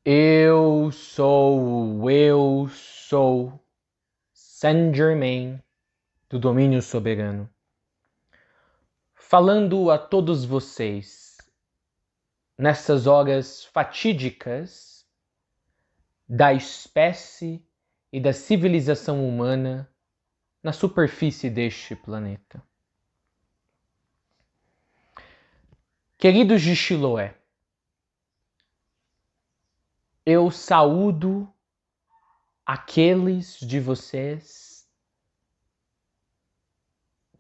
Eu sou Saint-Germain do domínio soberano. Falando a todos vocês, nessas horas fatídicas da espécie e da civilização humana na superfície deste planeta. Queridos de Chiloé, eu saúdo aqueles de vocês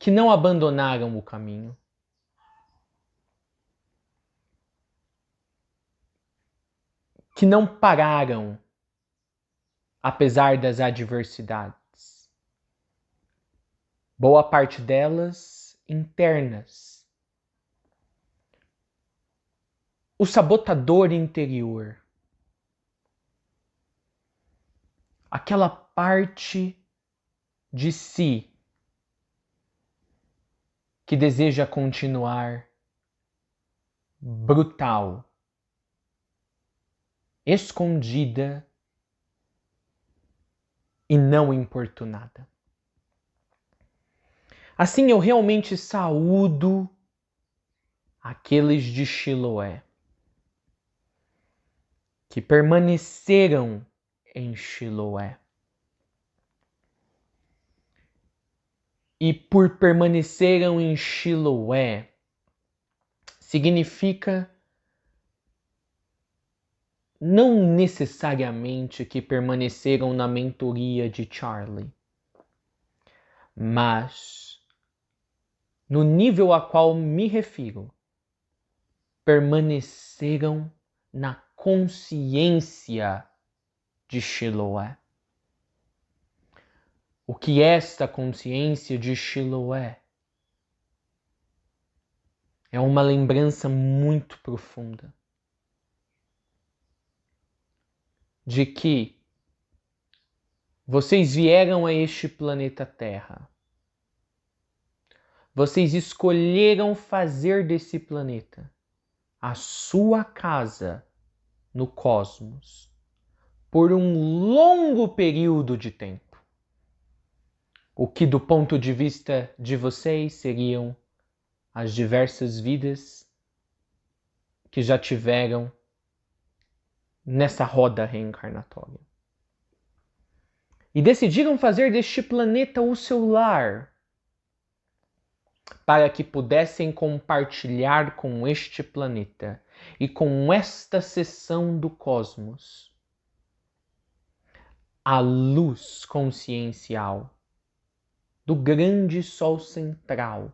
que não abandonaram o caminho, que não pararam apesar das adversidades. Boa parte delas internas. O sabotador interior. Aquela parte de si que deseja continuar brutal, escondida e não importunada. Assim eu realmente saúdo aqueles de Chiloé que permaneceram em Chiloé. E por permaneceram em Chiloé, significa não necessariamente que permaneceram na mentoria de Charlie, mas no nível a qual me refiro, permaneceram na consciência de Chiloé. O que é esta consciência de Chiloé? É uma lembrança muito profunda de que vocês vieram a este planeta Terra. Vocês escolheram fazer desse planeta a sua casa no cosmos por um longo período de tempo. O que, do ponto de vista de vocês, seriam as diversas vidas que já tiveram nessa roda reencarnatória. E decidiram fazer deste planeta o seu lar, para que pudessem compartilhar com este planeta e com esta seção do cosmos a luz consciencial do grande sol central.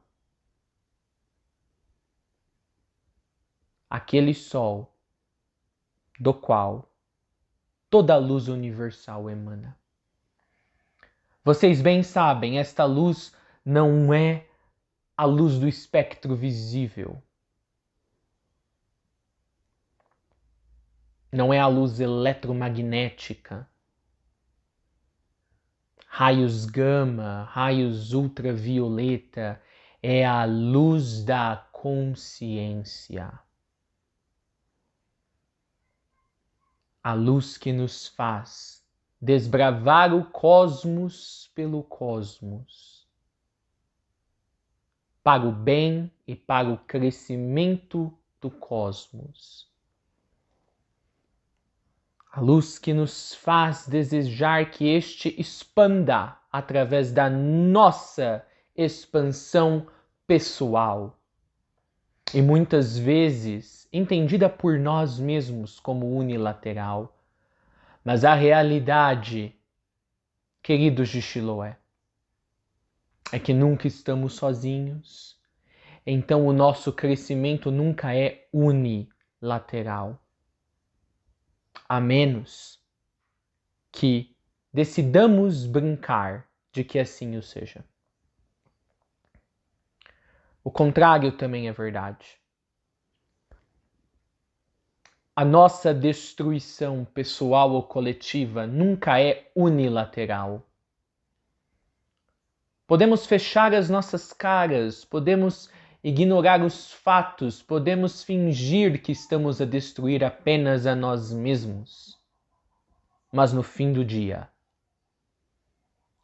Aquele sol do qual toda a luz universal emana. Vocês bem sabem, esta luz não é a luz do espectro visível. Não é a luz eletromagnética. Raios gama, raios ultravioleta, é a luz da consciência. A luz que nos faz desbravar o cosmos pelo cosmos, para o bem e para o crescimento do cosmos. A luz que nos faz desejar que este expanda através da nossa expansão pessoal. E muitas vezes entendida por nós mesmos como unilateral. Mas a realidade, queridos de Chiloé, é que nunca estamos sozinhos. Então o nosso crescimento nunca é unilateral. A menos que decidamos brincar de que assim o seja. O contrário também é verdade. A nossa destruição pessoal ou coletiva nunca é unilateral. Podemos fechar as nossas caras, podemos ignorar os fatos, podemos fingir que estamos a destruir apenas a nós mesmos. Mas no fim do dia,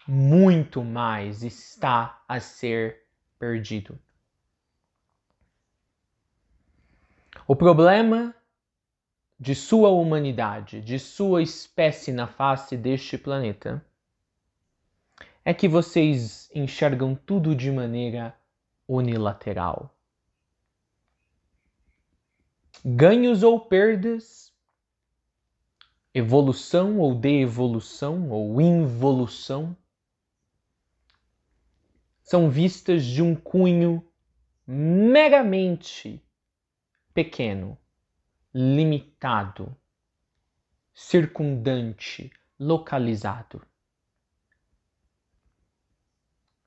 muito mais está a ser perdido. O problema de sua humanidade, de sua espécie na face deste planeta, é que vocês enxergam tudo de maneira unilateral. Ganhos ou perdas, evolução ou de-evolução ou involução, são vistas de um cunho meramente pequeno, limitado, circundante, localizado.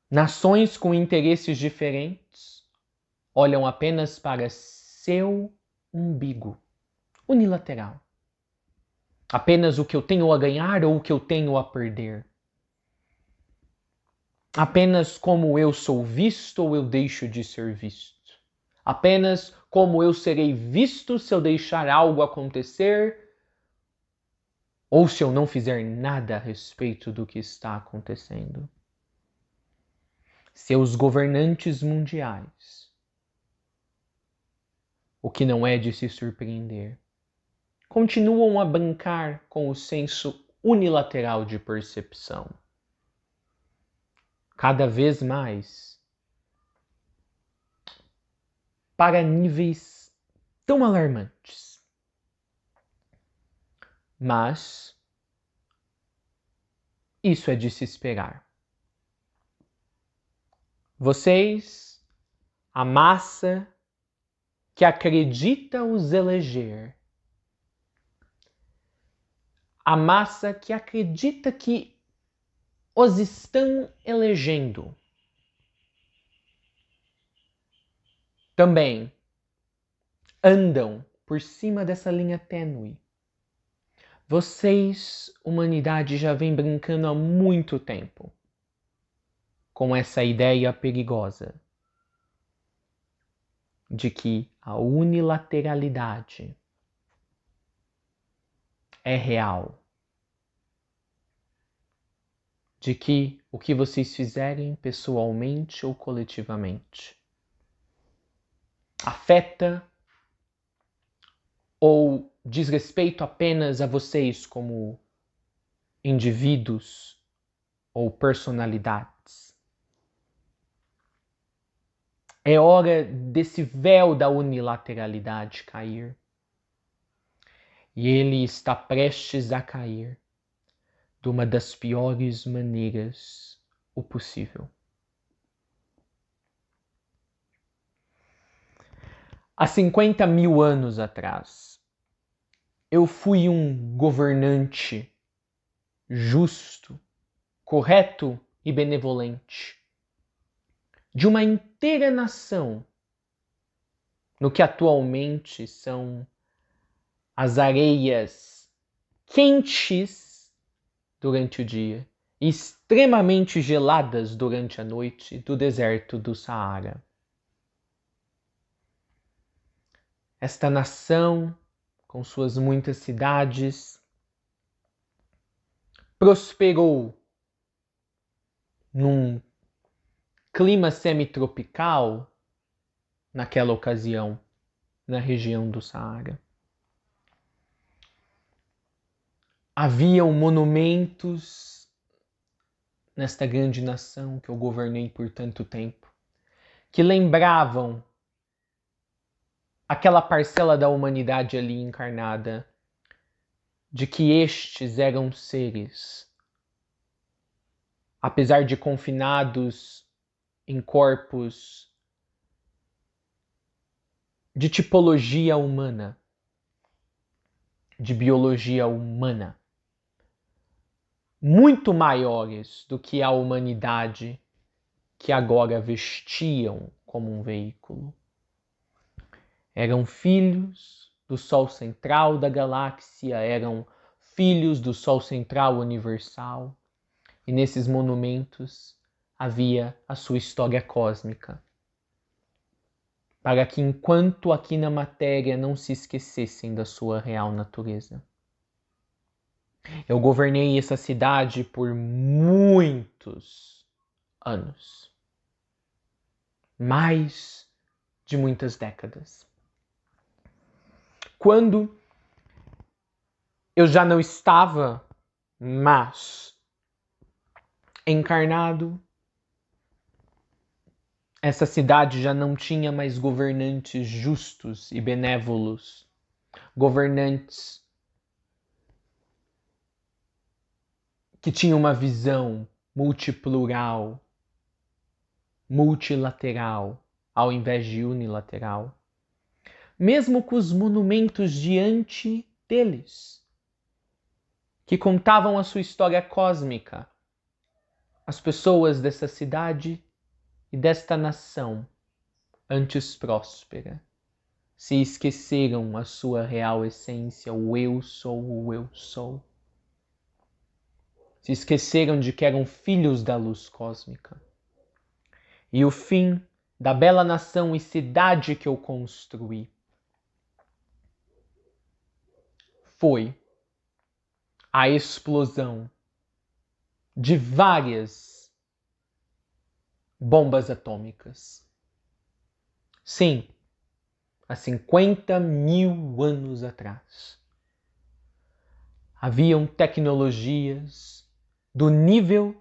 Nações com interesses diferentes olham apenas para seu umbigo, unilateral. Apenas o que eu tenho a ganhar ou o que eu tenho a perder. Apenas como eu sou visto ou eu deixo de ser visto. Apenas como eu serei visto se eu deixar algo acontecer ou se eu não fizer nada a respeito do que está acontecendo. Seus governantes mundiais, o que não é de se surpreender, continuam a brincar com o senso unilateral de percepção. Cada vez mais para níveis tão alarmantes. Mas isso é de se esperar. Vocês, a massa que acredita os eleger, a massa que acredita que os estão elegendo, também andam por cima dessa linha tênue. Vocês, humanidade, já vem brincando há muito tempo com essa ideia perigosa de que a unilateralidade é real. De que o que vocês fizerem pessoalmente ou coletivamente afeta ou diz respeito apenas a vocês como indivíduos ou personalidades. É hora desse véu da unilateralidade cair. E ele está prestes a cair de uma das piores maneiras o possível. Há 50 mil anos atrás, eu fui um governante justo, correto e benevolente de uma inteira nação, no que atualmente são as areias quentes durante o dia e extremamente geladas durante a noite do deserto do Saara. Esta nação, com suas muitas cidades, prosperou num clima semitropical naquela ocasião, na região do Saara. Haviam monumentos nesta grande nação que eu governei por tanto tempo, que lembravam aquela parcela da humanidade ali encarnada, de que estes eram seres, apesar de confinados em corpos de tipologia humana, de biologia humana, muito maiores do que a humanidade que agora vestiam como um veículo. Eram filhos do Sol central da galáxia, eram filhos do Sol central universal, e nesses monumentos havia a sua história cósmica. para que enquanto aqui na matéria não se esquecessem da sua real natureza. Eu governei essa cidade por muitos anos. Mais de muitas décadas. Quando eu já não estava mais encarnado, essa cidade já não tinha mais governantes justos e benévolos, governantes que tinham uma visão multiplural, multilateral, ao invés de unilateral. Mesmo com os monumentos diante deles, que contavam a sua história cósmica, as pessoas dessa cidade e desta nação, antes próspera, se esqueceram a sua real essência, o eu sou, o eu sou. Se esqueceram de que eram filhos da luz cósmica. E o fim da bela nação e cidade que eu construí foi a explosão de várias bombas atômicas. Sim, há 50.000 anos atrás. Haviam tecnologias do nível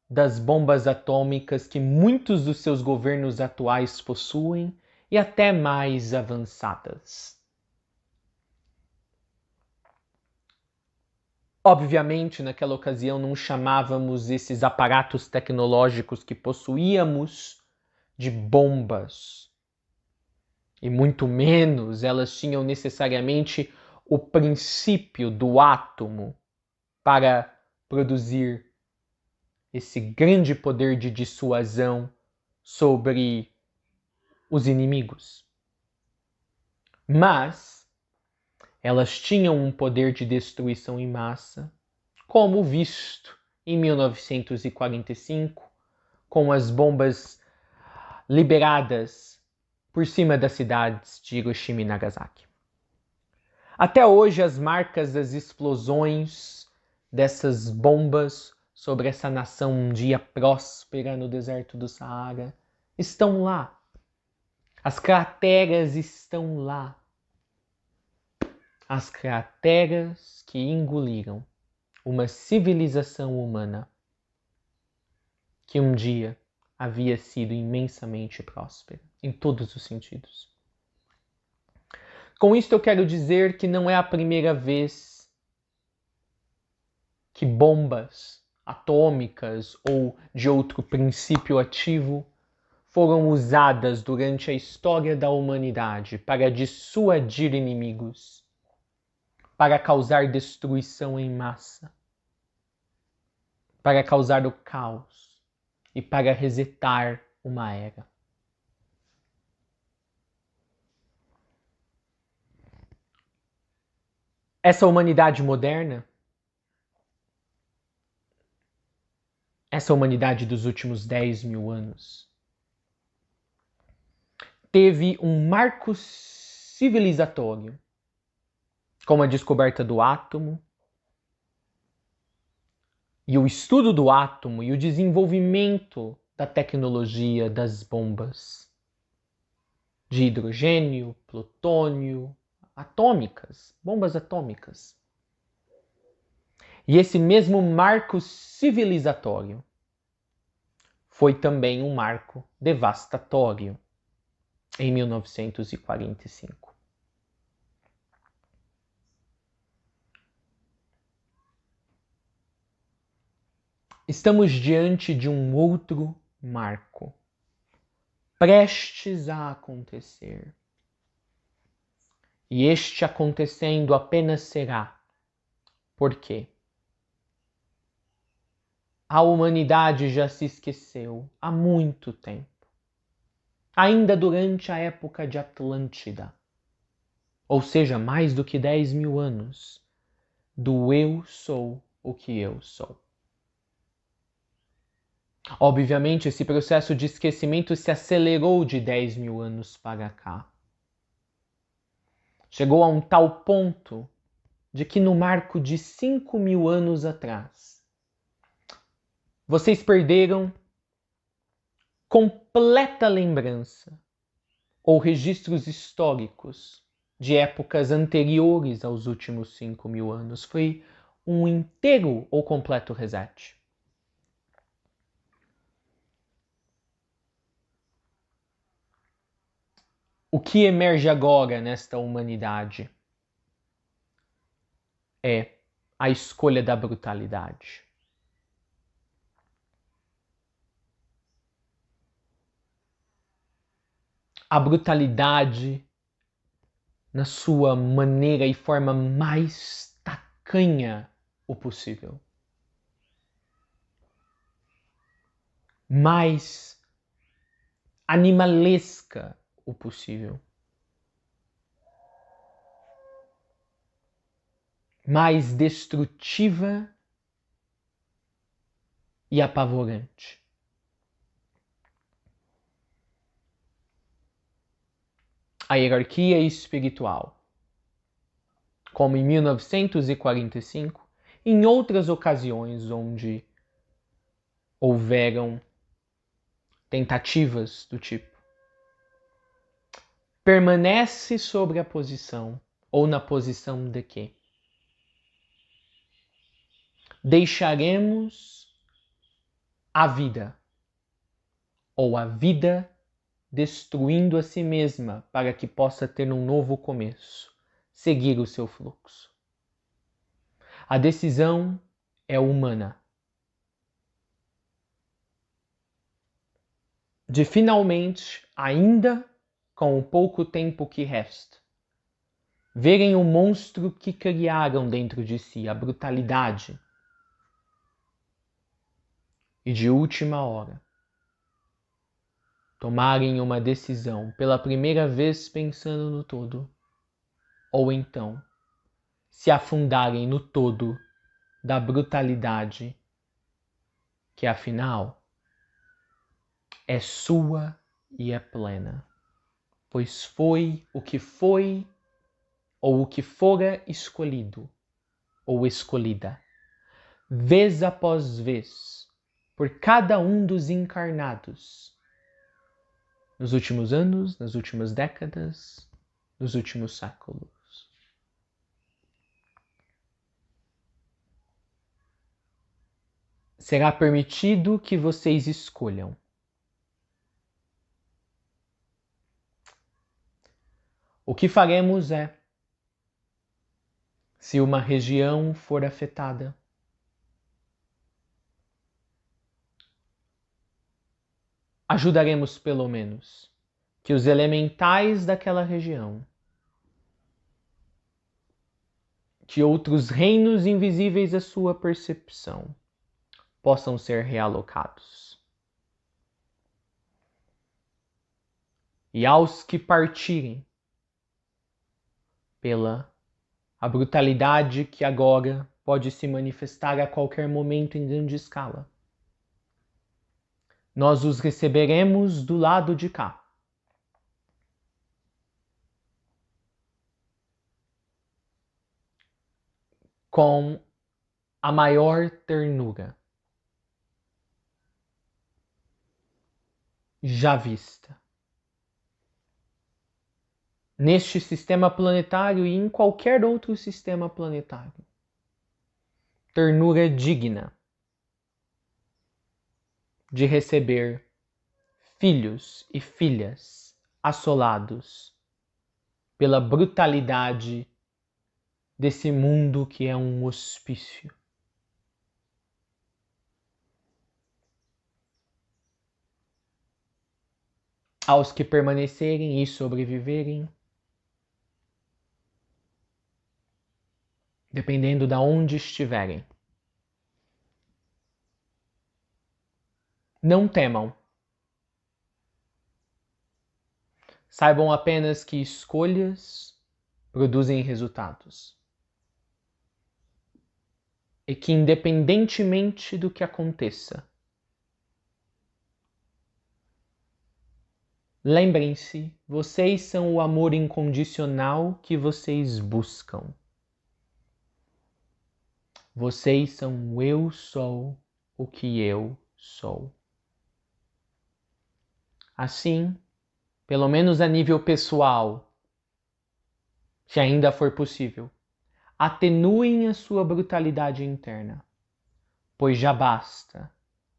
das bombas atômicas que muitos dos seus governos atuais possuem e até mais avançadas. Obviamente, naquela ocasião não chamávamos esses aparatos tecnológicos que possuíamos de bombas. E muito menos elas tinham necessariamente o princípio do átomo para produzir esse grande poder de dissuasão sobre os inimigos. Mas elas tinham um poder de destruição em massa, como visto em 1945, com as bombas liberadas por cima das cidades de Hiroshima e Nagasaki. Até hoje, as marcas das explosões dessas bombas sobre essa nação um dia próspera no deserto do Saara estão lá. As crateras estão lá. As crateras que engoliram uma civilização humana que um dia havia sido imensamente próspera, em todos os sentidos. Com isto eu quero dizer que não é a primeira vez que bombas atômicas ou de outro princípio ativo foram usadas durante a história da humanidade para dissuadir inimigos, para causar destruição em massa, para causar o caos e para resetar uma era. Essa humanidade moderna, essa humanidade dos últimos 10.000 anos, teve um marco civilizatório, como a descoberta do átomo, e o estudo do átomo e o desenvolvimento da tecnologia das bombas de hidrogênio, plutônio, atômicas, bombas atômicas. E esse mesmo marco civilizatório foi também um marco devastatório em 1945. Estamos diante de um outro marco, prestes a acontecer. E este acontecendo apenas será porque a humanidade já se esqueceu há muito tempo, ainda durante a época de Atlântida, ou seja, mais do que 10.000 anos, do eu sou o que eu sou. Obviamente, esse processo de esquecimento se acelerou de 10 mil anos para cá. Chegou a um tal ponto de que no marco de 5 mil anos atrás, vocês perderam completa lembrança ou registros históricos de épocas anteriores aos últimos 5 mil anos. Foi um inteiro ou completo reset. O que emerge agora nesta humanidade é a escolha da brutalidade. A brutalidade na sua maneira e forma mais tacanha o possível. Mais animalesca o possível. Mais destrutiva e apavorante. A hierarquia espiritual, como em 1945, em outras ocasiões onde houveram tentativas do tipo, permanece sobre a posição ou na posição de que deixaremos a vida ou a vida destruindo a si mesma para que possa ter um novo começo, seguir o seu fluxo. A decisão é humana. De finalmente, ainda com o pouco tempo que resta, verem o monstro que criaram dentro de si, a brutalidade, e de última hora, tomarem uma decisão pela primeira vez pensando no todo, ou então se afundarem no todo da brutalidade, que afinal é sua e é plena, pois foi ou o que fora escolhido ou escolhida, vez após vez, por cada um dos encarnados, nos últimos anos, nas últimas décadas, nos últimos séculos. Será permitido que vocês escolham. O que faremos é, se uma região for afetada, ajudaremos pelo menos que os elementais daquela região, que outros reinos invisíveis à sua percepção, possam ser realocados. E aos que partirem pela a brutalidade que agora pode se manifestar a qualquer momento em grande escala, nós os receberemos do lado de cá. Com a maior ternura já vista neste sistema planetário e em qualquer outro sistema planetário. Ternura digna de receber filhos e filhas assolados pela brutalidade desse mundo que é um hospício. Aos que permanecerem e sobreviverem, dependendo de onde estiverem, não temam. Saibam apenas que escolhas produzem resultados. E que, independentemente do que aconteça, Lembrem-se, vocês são o amor incondicional que vocês buscam. Vocês são o eu sou o que eu sou. Assim, pelo menos a nível pessoal, se ainda for possível, atenuem a sua brutalidade interna, pois já basta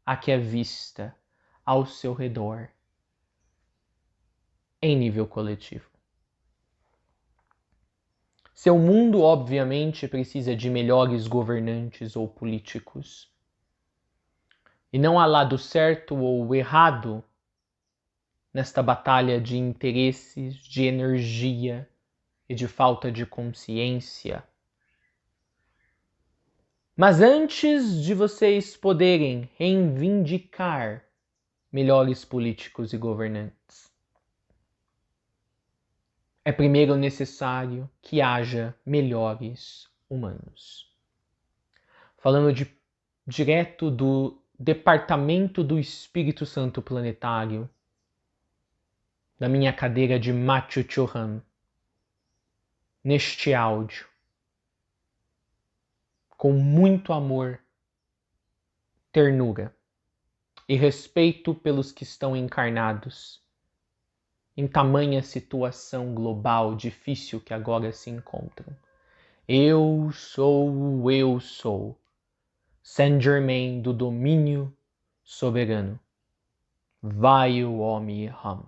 a que é vista ao seu redor em nível coletivo. Seu mundo, obviamente, precisa de melhores governantes ou políticos. E não há lado certo ou errado nesta batalha de interesses, de energia e de falta de consciência. Mas antes de vocês poderem reivindicar melhores políticos e governantes, é primeiro necessário que haja melhores humanos. Falando direto do Departamento do Espírito Santo Planetário, da minha cadeira de Machu Chohan, neste áudio, com muito amor, ternura e respeito pelos que estão encarnados em tamanha situação global difícil que agora se encontram. Eu sou o eu sou, Saint Germain do domínio soberano. Vai o homem Ram.